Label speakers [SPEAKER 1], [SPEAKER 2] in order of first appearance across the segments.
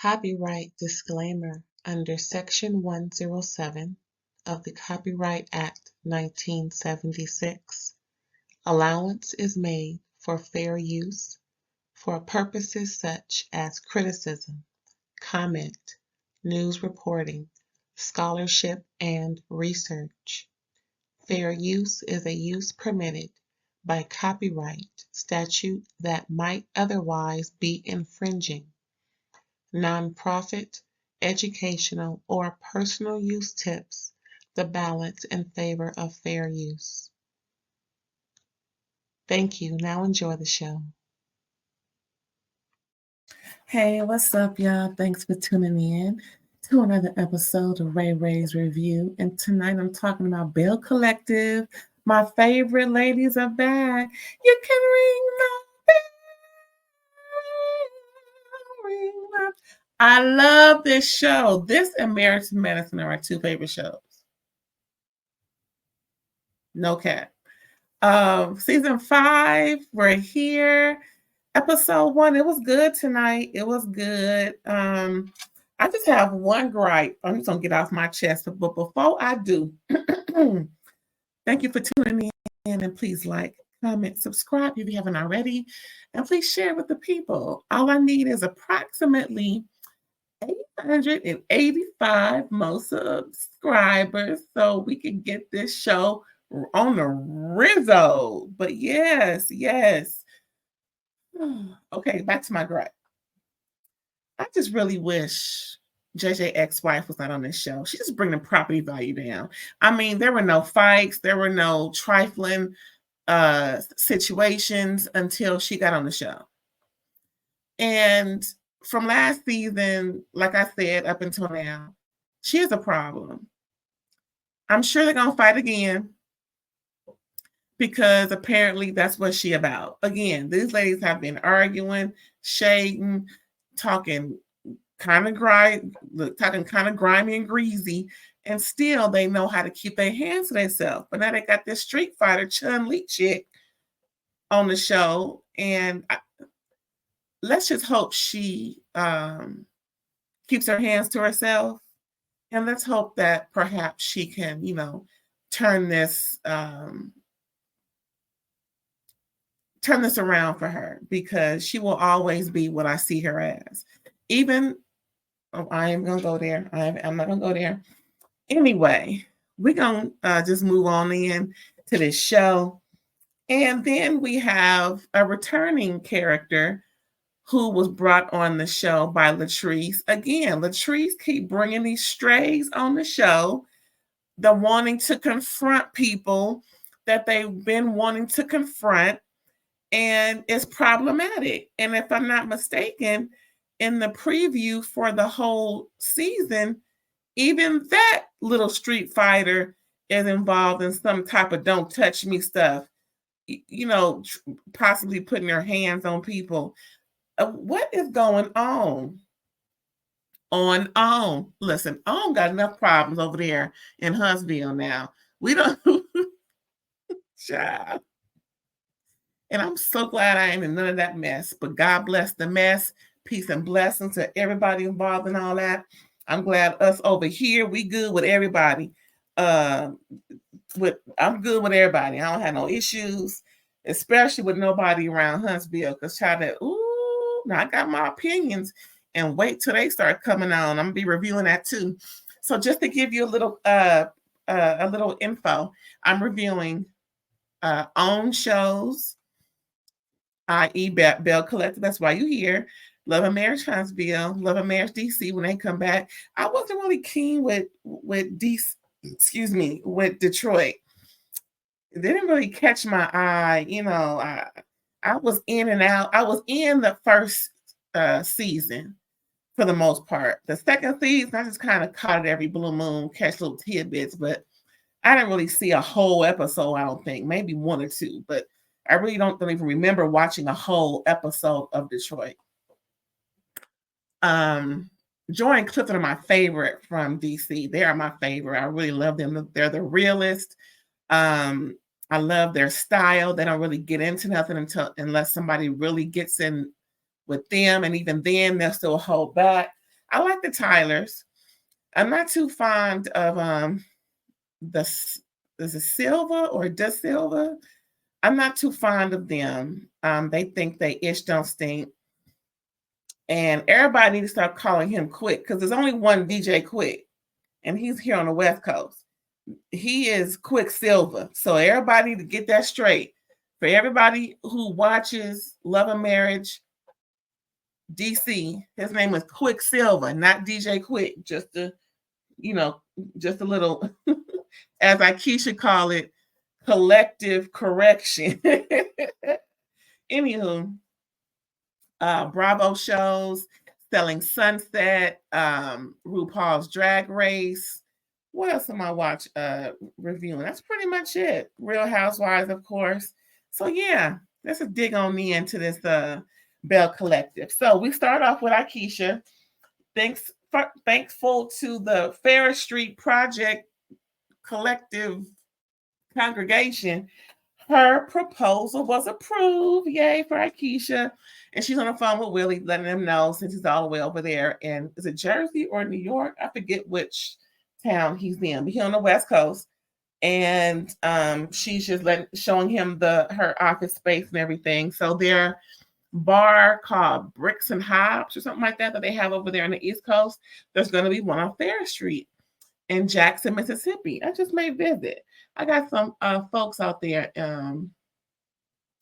[SPEAKER 1] Copyright disclaimer under Section 107 of the Copyright Act 1976. Allowance is made for fair use for purposes such as criticism, comment, news reporting, scholarship, and research. Fair use is a use permitted by copyright statute that might otherwise be infringing. Nonprofit, educational, or personal use tips the balance in favor of fair use. Thank you. Now enjoy the show.
[SPEAKER 2] Hey, what's up, y'all? Thanks for tuning in to another episode of RAERAEs Review. And tonight I'm talking about BELLE Collective. My favorite ladies are back. You can ring my bell. Ring my... I love this show. This and Marriage to Medicine are my two favorite shows. No cap. Season 5, we're here. Episode 1, it was good tonight. It was good. I just have one gripe. I'm just gonna get off my chest, but before I do, thank you for tuning in, and please like, comment, subscribe if you haven't already, and please share with the people. All I need is approximately 885 more subscribers so we can get this show on the Rizzo. But yes. Okay, back to my gripe. I just really wish JJ ex-wife was not on this show. She just bring the property value down. I mean, there were no fights, there were no trifling situations until she got on the show. And from last season, like I said, up until now, she has a problem. I'm sure they're gonna fight again, because apparently that's what she about. Again, these ladies have been arguing, shading, talking kind of grimy and greasy, and still they know how to keep their hands to themselves. But now they got this Street Fighter Chun-Li chick on the show, and let's just hope she keeps her hands to herself, and let's hope that perhaps she can, turn this around for her, because she will always be what I see her as. I am going to go there. I'm not going to go there. Anyway, we're going to just move on in to this show. And then we have a returning character who was brought on the show by Latrice. Again, Latrice keep bringing these strays on the show. The wanting to confront people that they've been wanting to confront. And it's problematic. And if I'm not mistaken, in the preview for the whole season, even that little Street Fighter is involved in some type of don't touch me stuff, possibly putting their hands on people. What is going on? Listen, On got enough problems over there in Huntsville now. We don't... Child. And I'm so glad I ain't in none of that mess. But God bless the mess. Peace and blessings to everybody involved in all that. I'm glad us over here, we good with everybody. I'm good with everybody. I don't have no issues, especially with nobody around Huntsville. Because now I got my opinions, and wait till they start coming on. I'm gonna be reviewing that too. So just to give you a little info, I'm reviewing own shows, i.e. BELLE Collective. That's why you hear Love and Marriage Huntsville, Love and Marriage DC when they come back. I wasn't really keen with Detroit. It didn't really catch my eye. I was in and out. I was in the first season for the most part. The second season, I just kind of caught it every blue moon, catch little tidbits, but I didn't really see a whole episode, I don't think. Maybe one or two, but I really don't even remember watching a whole episode of Detroit. Joy and Clifton are my favorite from DC. They are my favorite. I really love them. They're the realest. I love their style. They don't really get into nothing unless somebody really gets in with them. And even then, they'll still hold back. I like the Tylers. I'm not too fond of the is it Silva or Da Silva? I'm not too fond of them. They think they ish don't stink. And everybody needs to start calling him Quick because there's only one DJ Quick, and he's here on the West Coast. He is Quicksilver. So everybody to get that straight. For everybody who watches Love and Marriage DC, his name is Quicksilver, not DJ Quick. Just a, just a little, as Aikisha call it, collective correction. Anywho, Bravo shows, Selling Sunset, RuPaul's Drag Race. What else am I reviewing? That's pretty much it. Real Housewives, of course. So yeah, let's just dig on into this Belle Collective. So we start off with Aikisha. Thankful to the Ferris Street Project Collective congregation, her proposal was approved. Yay for Aikisha. And she's on the phone with Willie, letting him know since he's all the way over there. And is it Jersey or New York? I forget which town he's in, but he's on the West Coast. And she's just showing him her office space and everything. So their bar called Bricks and Hops or something like that they have over there on the East Coast, there's going to be one on Ferris Street in Jackson, Mississippi. I just may visit. I got some folks out there. I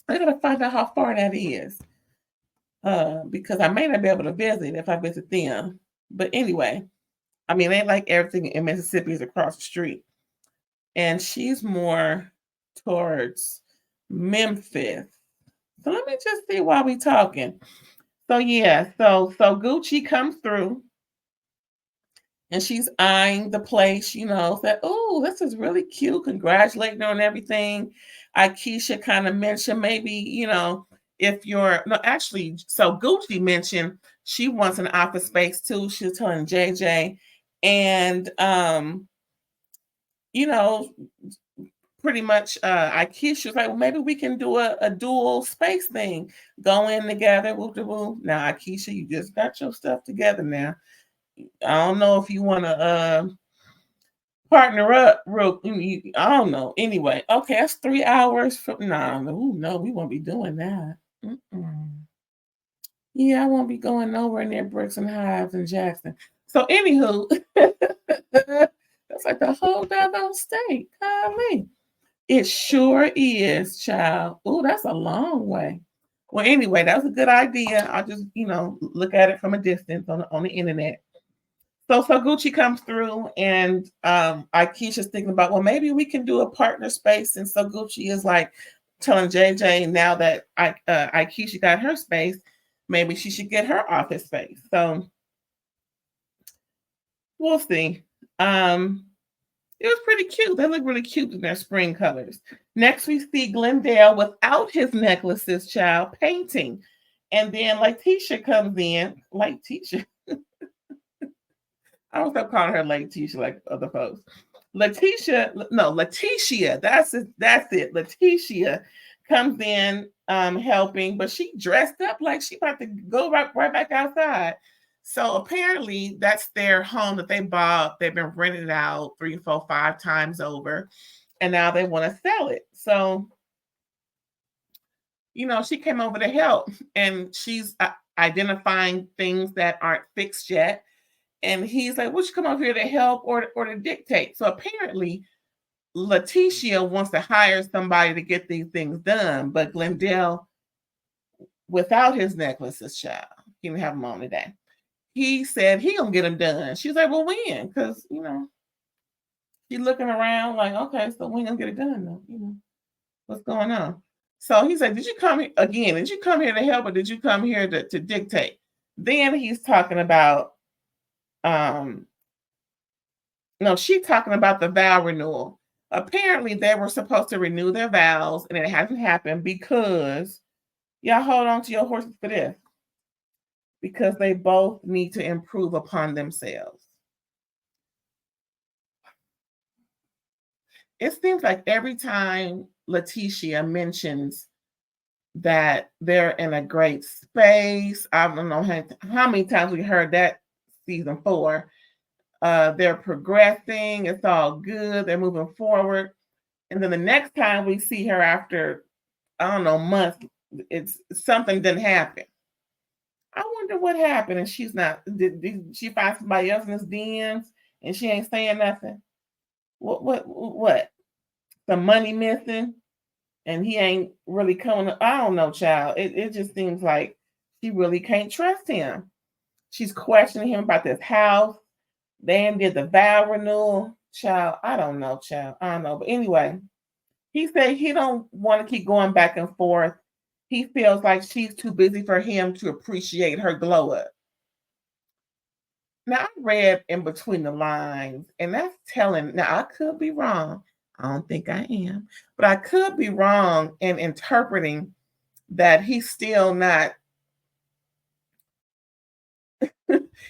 [SPEAKER 2] gotta find out how far that is because I may not be able to visit if I visit them. But anyway, I mean, ain't like everything in Mississippi is across the street. And she's more towards Memphis. So let me just see while we talking. So yeah, so Sogucci comes through. And she's eyeing the place, said, oh, this is really cute. Congratulating her on everything. Aikisha kind of mentioned maybe, if you're, no, actually, so Gucci mentioned she wants an office space too. She was telling JJ. And, pretty much Aikisha was like, well, maybe we can do a dual space thing. Go in together. Woo-de-woo. Now, Aikisha, you just got your stuff together now. I don't know if you want to partner up. I don't know. Anyway, okay, that's 3 hours from now. No, we won't be doing that. Yeah, I won't be going nowhere near Bricks and Hives in Jackson. So, anywho, that's like the whole doggone state. Golly. It sure is, child. Oh, that's a long way. Well, anyway, that was a good idea. I'll just, look at it from a distance on the internet. So Sogucci comes through, and Aikisha's thinking about, well, maybe we can do a partner space. And Sogucci is like telling JJ now that Aikisha got her space, maybe she should get her office space. So we'll see. It was pretty cute. They look really cute in their spring colors. Next, we see Glendale without his necklaces, child, painting. And then Lateishia comes in. Lateishia. I don't stop calling her Lateishia like other folks. Lateishia. That's it. Lateishia comes in helping, but she dressed up like she about to go right back outside. So apparently that's their home that they bought. They've been rented out 3, 4, 5 times over, and now they want to sell it. So, she came over to help, and she's identifying things that aren't fixed yet. And he's like, "Would you come over here to help or to dictate?" So apparently, Lateishia wants to hire somebody to get these things done, but Glendale, without his necklaces, child, he didn't have them on today. He said he gonna get them done. She's like, well, when? Because she's looking around like, okay, so when gonna get it done though? What's going on? So he's like, did you come here again? Did you come here to help, or did you come here to dictate? Then he's talking about, no, she's talking about the vow renewal. Apparently, they were supposed to renew their vows, and it hasn't happened because, y'all hold on to your horses for this, because they both need to improve upon themselves. It seems like every time Lateishia mentions that they're in a great space, I don't know how many times we heard that season 4. They're progressing. It's all good. They're moving forward. And then the next time we see her after, I don't know, months, it's something didn't happen. I wonder what happened. And she's not, did she find somebody else in his DMs and she ain't saying nothing? What? Some money missing and he ain't really coming. I don't know, child. It just seems like she really can't trust him. She's questioning him about this house. They did the vow renewal. Child, I don't know, child. I don't know. But anyway, he said he don't want to keep going back and forth. He feels like she's too busy for him to appreciate her glow up. Now, I read in between the lines, and that's telling. Now, I could be wrong. I don't think I am, but I could be wrong in interpreting that he's still not,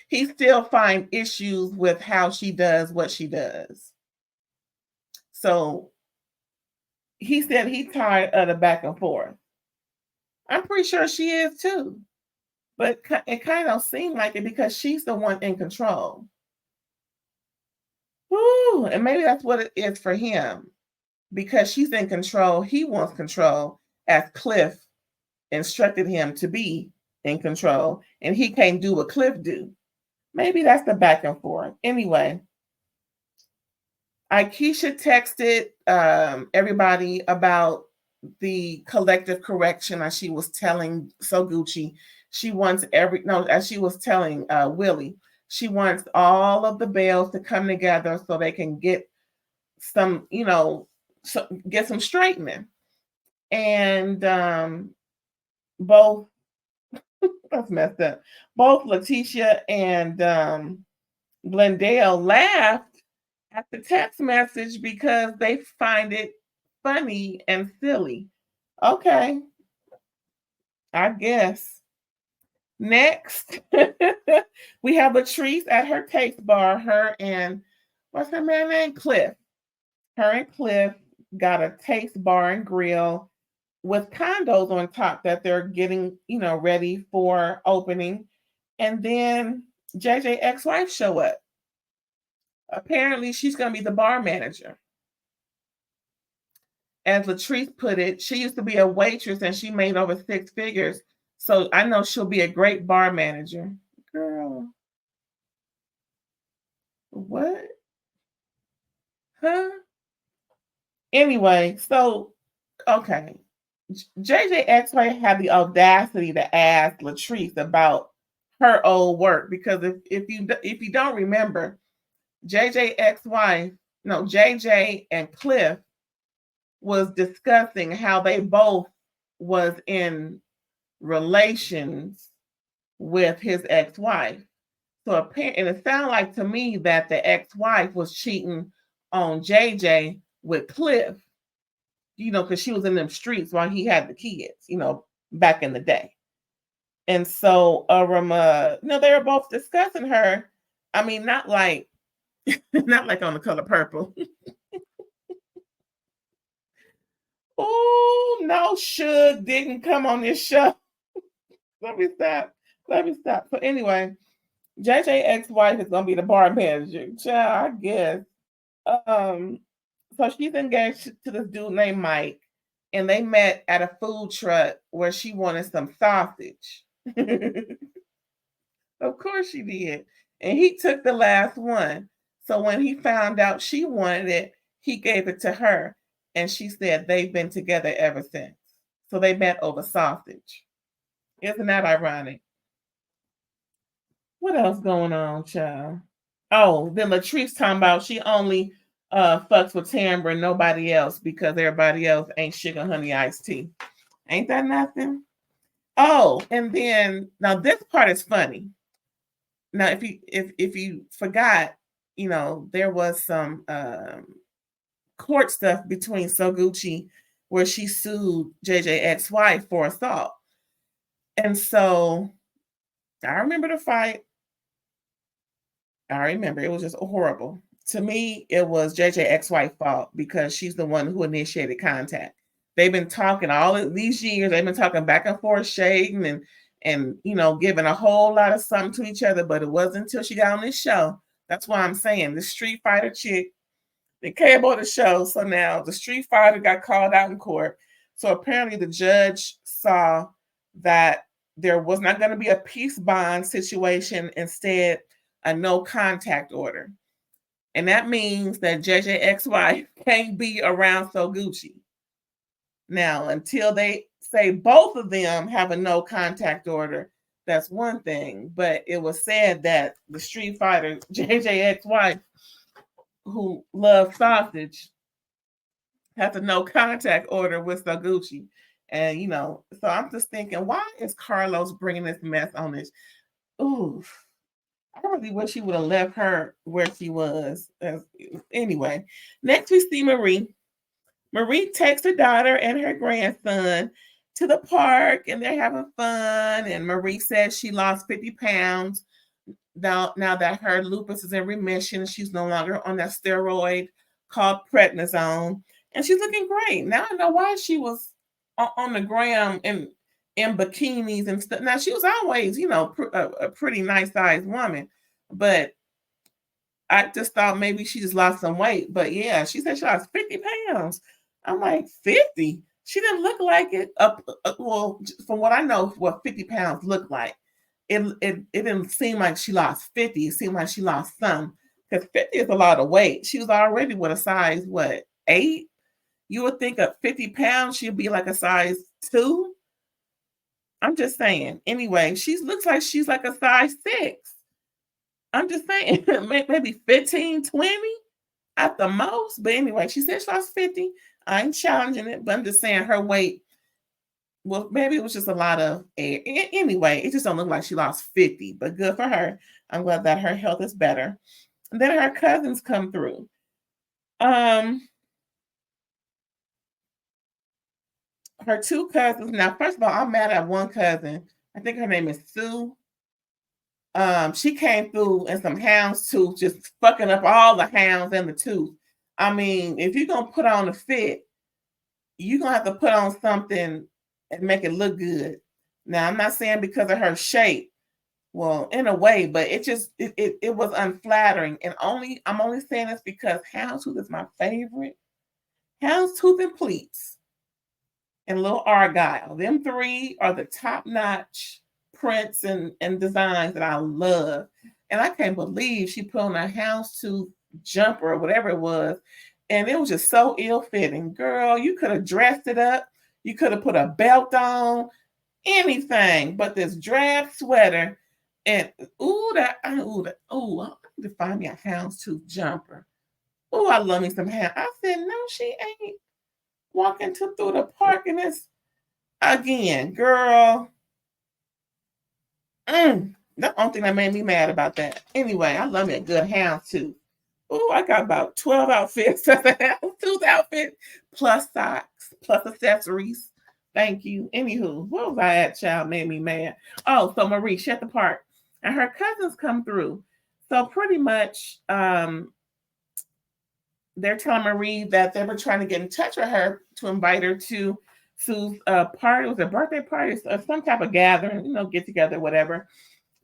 [SPEAKER 2] he still find issues with how she does what she does. So he said he's tired of the back and forth. I'm pretty sure she is too. But it kind of seemed like it because she's the one in control. Ooh, and maybe that's what it is for him. Because she's in control, he wants control, as Cliff instructed him to be in control, and he can't do what Cliff do. Maybe that's the back and forth. Anyway, Aikisha texted everybody about the collective correction as she was telling Sogucci. She wants as she was telling Willie, she wants all of the Bells to come together so they can get some, get some straightening. And both, that's messed up. Both Lateishia and Glendale laughed at the text message because they find it funny and silly. Okay, I guess. Next, we have Latrice at her taste bar. Her and what's her man name? Cliff. Her and Cliff got a taste bar and grill with condos on top that they're getting, ready for opening. And then JJ ex-wife show up. Apparently, she's going to be the bar manager. As Latrice put it, she used to be a waitress and she made over 6 figures. So I know she'll be a great bar manager. Girl. What? Huh? Anyway, so, okay. JJ ex-wife had the audacity to ask Latrice about her old work because if you don't remember, JJ and Cliff was discussing how they both was in relations with his ex-wife. So apparently, and it sounded like to me that the ex-wife was cheating on JJ with Cliff, because she was in them streets while he had the kids, back in the day. And so they were both discussing her. I mean, not like on The Color Purple. Oh, no, Suge didn't come on this show. Let me stop. So anyway, JJ ex-wife is gonna be the bar manager. Child, I guess. So she's engaged to this dude named Mike, and they met at a food truck where she wanted some sausage. Of course she did. And he took the last one. So when he found out she wanted it, he gave it to her. And she said they've been together ever since. So they met over sausage. Isn't that ironic? What else going on, child? Oh, then Latrice talking about she only fucks with Tambra and nobody else because everybody else ain't sugar honey iced tea. Ain't that nothing? Oh, and then now this part is funny. Now, if you forgot, there was some court stuff between Sogucci where she sued JJ ex-wife for assault. And so I remember the fight. I remember it was just horrible. To me, it was JJ ex-wife fault because she's the one who initiated contact. They've been talking all of these years. They've been talking back and forth, shading and giving a whole lot of something to each other. But it wasn't until she got on this show. That's why I'm saying the Street Fighter chick, they came on the show. So now the Street Fighter got called out in court. So apparently the judge saw that there was not going to be a peace bond situation, instead a no contact order. And that means that JJ ex-wife can't be around Sogucci. Now, until they say both of them have a no contact order, that's one thing. But it was said that the Street Fighter, JJ ex-wife, who loves sausage, has a no contact order with Sogucci. And, so I'm just thinking, why is Carlos bringing this mess on this? Ooh, I really wish he would have left her where she was. Anyway, next we see Marie. Marie takes her daughter and her grandson to the park, and they're having fun. And Marie says she lost 50 pounds now that her lupus is in remission. She's no longer on that steroid called prednisone, and she's looking great. Now I know why she was on the gram in bikinis and stuff. Now she was always, a pretty nice sized woman, but I just thought maybe she just lost some weight. But yeah, she said she lost 50 pounds. I'm like, 50? She didn't look like it. Well, from what I know, what 50 pounds looked like, it didn't seem like she lost 50. It seemed like she lost some, because 50 is a lot of weight. She was already with a size, 8? You would think at 50 pounds, she'd be like a size 2. I'm just saying. Anyway, she looks like she's like a size 6. I'm just saying, maybe 15, 20 at the most. But anyway, she said she lost 50. I ain't challenging it, but I'm just saying her weight, well, maybe it was just a lot of air. Anyway, it just don't look like she lost 50, but good for her. I'm glad that her health is better. And then her cousins come through. Her 2 cousins. Now, first of all, I'm mad at one cousin. I think her name is Sue. She came through in some houndstooth, just fucking up all the hounds and the tooth. I mean, if you're gonna put on a fit, you're gonna have to put on something and make it look good. Now, I'm not saying because of her shape, well, in a way, but it was unflattering. And I'm only saying this because houndstooth is my favorite. Houndstooth and pleats and Little Argyle. Them 3 are the top-notch prints and designs that I love. And I can't believe she put on a houndstooth jumper or whatever it was, and it was just so ill-fitting. Girl, you could have dressed it up. You could have put a belt on, anything but this drab sweater. And I need to find me a houndstooth jumper. Ooh, I love me some hound. I said, no, she ain't walking through the park in this again, girl. That's the only thing that made me mad about that. Anyway, I love me a good houndstooth. Oh, I got about 12 outfits as a houndstooth outfit, plus socks, plus accessories. Thank you. Anywho, what was I at, child? Made me mad. Oh, so Marie, she at the park, and her cousins come through. So pretty much, they're telling Marie that they were trying to get in touch with her to invite her to Sue's party. It was a birthday party or some type of gathering, get together, whatever.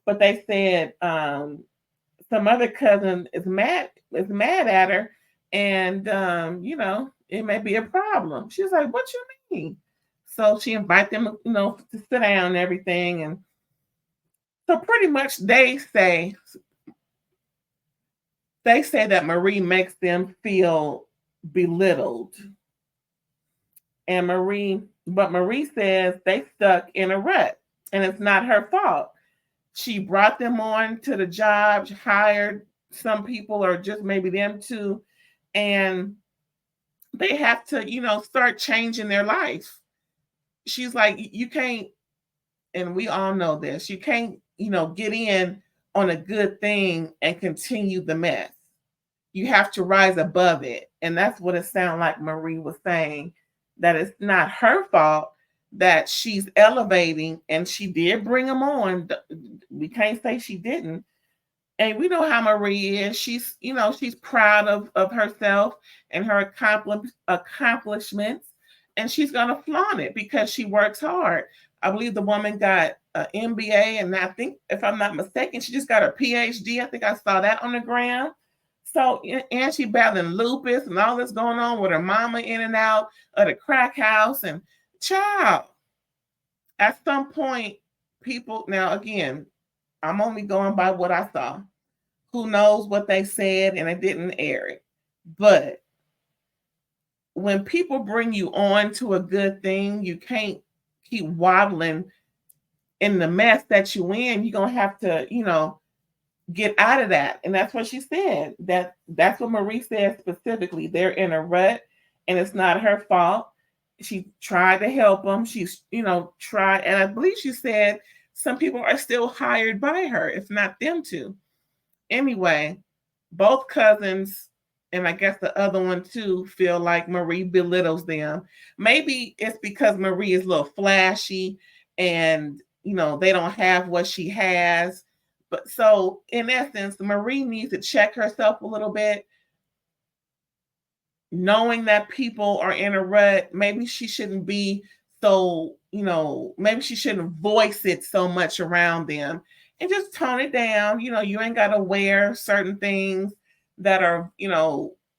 [SPEAKER 2] But they said some other cousin is mad at her, and it may be a problem. She's like, what you mean? So she invited them, to sit down and everything. And so pretty much they say that Marie makes them feel belittled. And Marie says they stuck in a rut, and it's not her fault. She brought them on to the job, hired some people, or just maybe them too, and they have to, start changing their life. She's like, you can't, and we all know this, you can't, get in on a good thing and continue the mess. You have to rise above it. And that's what it sounded like Marie was saying, that it's not her fault that she's elevating, and she did bring them on. We can't say she didn't. And we know how Marie is. She's proud of herself and her accomplishments, and she's going to flaunt it because she works hard. I believe the woman got MBA, and I think, if I'm not mistaken, she just got her PhD. I think I saw that on the ground. So, and she battling lupus and all this going on with her mama in and out of the crack house. And child, at some point, people, now again, I'm only going by what I saw. Who knows what they said, and it didn't air it. But when people bring you on to a good thing, you can't keep waddling in the mess that you in. You're gonna have to, get out of that. And that's what she said. That's what Marie said specifically. They're in a rut, and it's not her fault. She tried to help them. She's, tried, and I believe she said some people are still hired by her. It's not them to. Anyway, both cousins, and I guess the other one too, feel like Marie belittles them. Maybe it's because Marie is a little flashy, and they don't have what she has. But so in essence, Marie needs to check herself a little bit, knowing that people are in a rut. Maybe she shouldn't be so, maybe she shouldn't voice it so much around them, and just tone it down. You ain't got to wear certain things that are,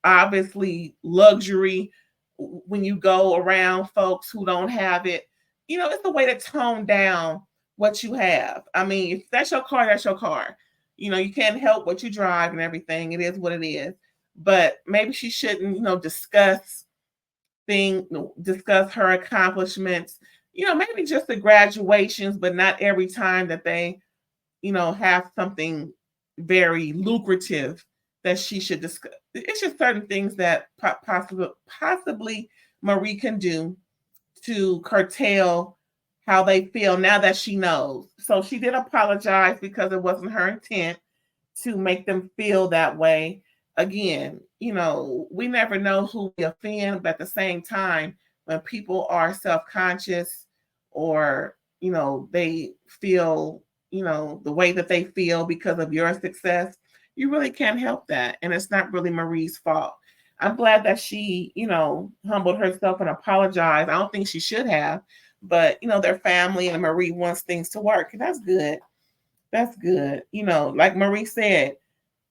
[SPEAKER 2] obviously luxury when you go around folks who don't have it. It's a way to tone down what you have. I mean, if that's your car, that's your car. You can't help what you drive and everything. It is what it is. But maybe she shouldn't, discuss her accomplishments. Maybe just the graduations, but not every time that they, have something very lucrative that she should discuss. It's just certain things that possibly Marie can do to curtail how they feel now that she knows. So she did apologize because it wasn't her intent to make them feel that way. Again, we never know who we offend, but at the same time, when people are self-conscious, or, they feel, the way that they feel because of your success, you really can't help that. And it's not really Marie's fault. I'm glad that she, humbled herself and apologized. I don't think she should have, but, their family and Marie wants things to work. And that's good. That's good. Like Marie said,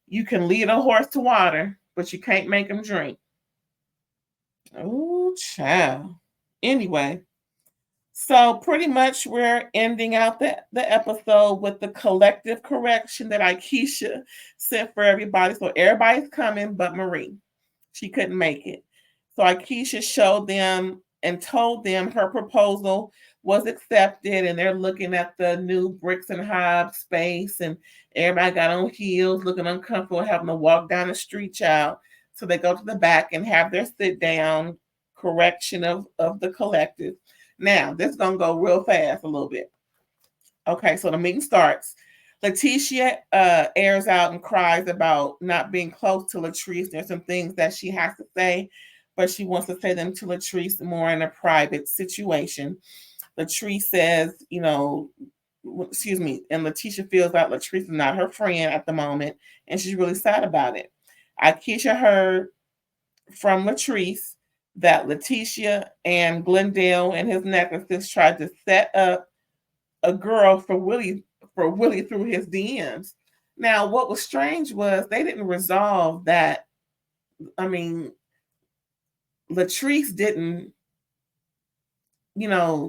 [SPEAKER 2] you can lead a horse to water, but you can't make him drink. Oh, child. Anyway, so pretty much we're ending out the episode with the collective correction that Aikisha sent for everybody. So everybody's coming but Marie. She couldn't make it. So Aikisha showed them and told them her proposal was accepted, and they're looking at the new bricks and hob space, and everybody got on heels, looking uncomfortable, having to walk down the street, child. So they go to the back and have their sit down correction of the collective. Now, this is going to go real fast a little bit. Okay, so the meeting starts. Lateishia airs out and cries about not being close to Latrice. There's some things that she has to say, but she wants to say them to Latrice more in a private situation. Latrice says, excuse me, and Lateishia feels like Latrice is not her friend at the moment, and she's really sad about it. Aikisha heard from Latrice that Lateishia and Glendale and his necklaces tried to set up a girl for Willie through his DMs. Now, what was strange was they didn't resolve that. I mean, Latrice didn't,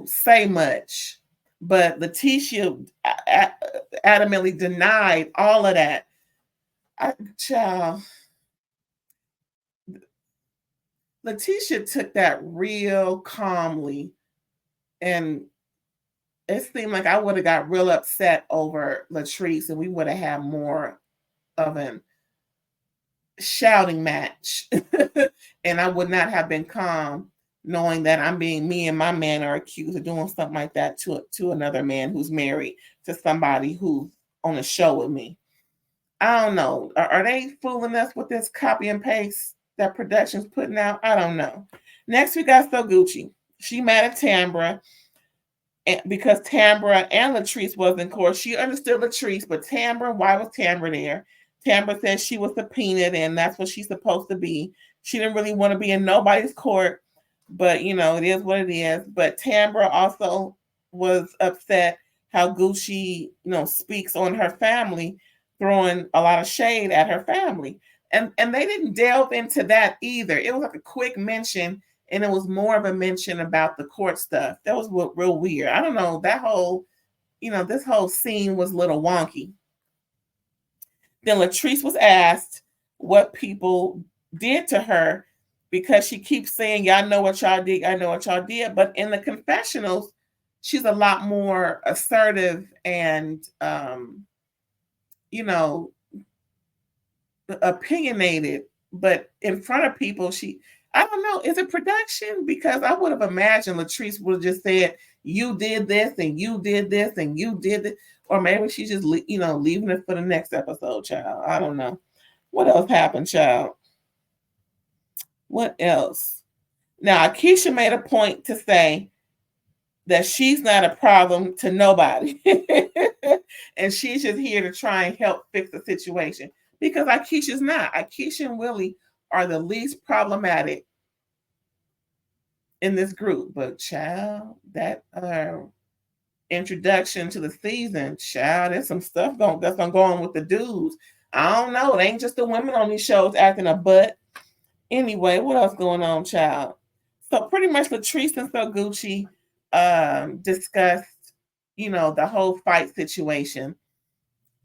[SPEAKER 2] say much, but Lateishia adamantly denied all of that. Child, Lateishia took that real calmly, and it seemed like I would have got real upset over Latrice, and we would have had more of an shouting match. And I would not have been calm knowing that me and my man are accused of doing something like that to another man who's married to somebody who's on a show with me. I don't know. Are they fooling us with this copy and paste that production's putting out? I don't know. Next, we got Sogucci. She mad at Tambra because Tambra and Latrice was in court. She understood Latrice, but Tambra, why was Tambra there? Tambra said she was subpoenaed, and that's what she's supposed to be. She didn't really want to be in nobody's court, but it is what it is. But Tambra also was upset how Gucci, speaks on her family, throwing a lot of shade at her family. And they didn't delve into that either. It was like a quick mention, and it was more of a mention about the court stuff. That was real weird. I don't know, that whole, this whole scene was a little wonky. Then Latrice was asked what people did to her because she keeps saying, y'all know what y'all did, I know what y'all did. But in the confessionals, she's a lot more assertive and, opinionated. But in front of people, I don't know, is it production? Because I would have imagined Latrice would have just said, you did this and you did this and you did it. Or maybe she's just, leaving it for the next episode, child. I don't know. What else happened, child? What else? Now, Aikisha made a point to say that she's not a problem to nobody. And she's just here to try and help fix the situation. Because Aikisha's not. Aikisha and Willie are the least problematic in this group. But, child, that introduction to the season, child, there's some stuff that's gonna go on with the dudes. I don't know. It ain't just the women on these shows acting a butt. Anyway, what else going on, child? So pretty much Latrice and Sogucci discussed, the whole fight situation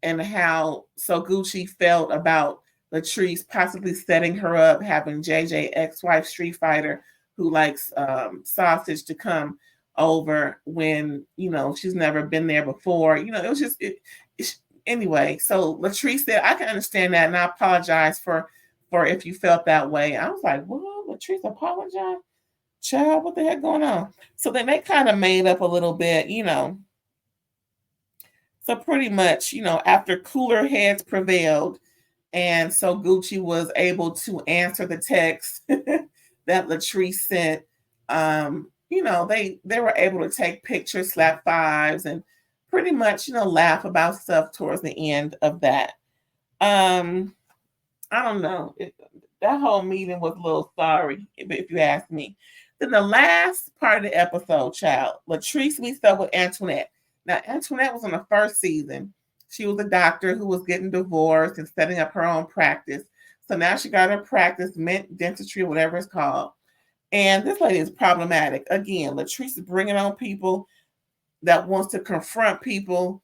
[SPEAKER 2] and how Sogucci felt about Latrice possibly setting her up, having JJ ex-wife Street Fighter who likes sausage to come over when, she's never been there before. It was just, anyway. So Latrice said, I can understand that, and I apologize for if you felt that way. I was like, what? Latrice apologize? Child, what the heck going on? So then they kind of made up a little bit, So pretty much, after cooler heads prevailed, and Sogucci was able to answer the text that Latrice sent, they were able to take pictures, slap fives, and pretty much, laugh about stuff towards the end of that. I don't know. That whole meeting was a little sorry, if you ask me. Then the last part of the episode, child, Latrice meets up with Antoinette. Now, Antoinette was on the first season. She was a doctor who was getting divorced and setting up her own practice. So now she got her practice, mint dentistry, whatever it's called. And this lady is problematic. Again, Latrice is bringing on people that wants to confront people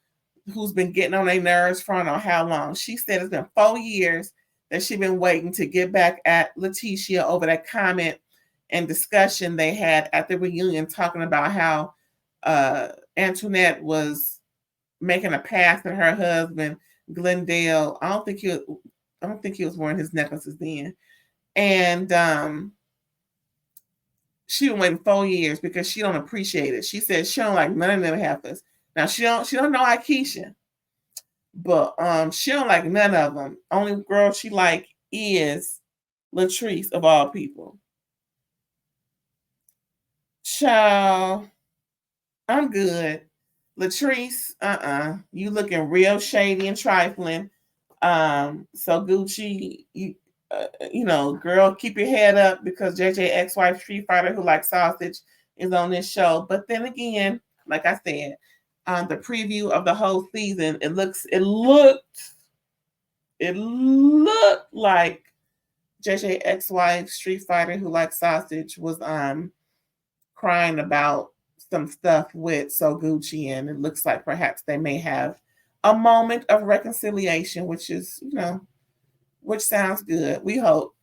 [SPEAKER 2] who's been getting on their nerves for I don't know how long. She said it's been 4 years that she's been waiting to get back at Lateishia over that comment and discussion they had at the reunion, talking about how Antoinette was making a pass at her husband, Glendale. I don't think he was wearing his necklaces then. And she been waiting 4 years because she don't appreciate it. She said she don't like none of them heifers. Now she don't know Aikisha, but she don't like none of them. Only girl she like is Latrice, of all people. Child, I'm good. Latrice, you looking real shady and trifling. Sogucci, girl, keep your head up because JJ ex-wife Street Fighter who likes sausage is on this show. But then again, like I said, the preview of the whole season, it looked like JJ ex-wife Street Fighter who likes sausage was crying about some stuff with Sogucci, and it looks like perhaps they may have a moment of reconciliation, which is, which sounds good. We hope.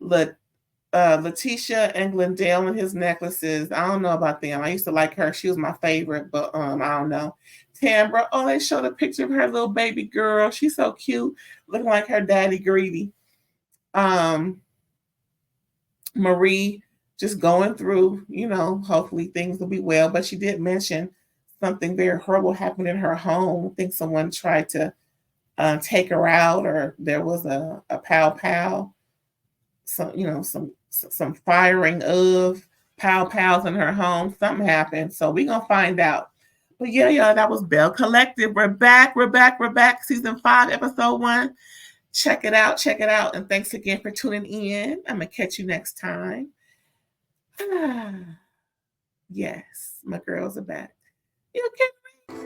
[SPEAKER 2] Lateishia and Glendale and his necklaces. I don't know about them. I used to like her. She was my favorite, but I don't know. Tambra, they showed a picture of her little baby girl. She's so cute, looking like her daddy Greedy. Marie just going through, hopefully things will be well. But she did mention something very horrible happened in her home. I think someone tried to take her out, or there was a pow. Some firing of pals in her home. Something happened. So we're going to find out. But yeah, that was Belle Collective. We're back. Season 5, episode 1. Check it out. And thanks again for tuning in. I'm going to catch you next time. Yes, my girls are back. You okay?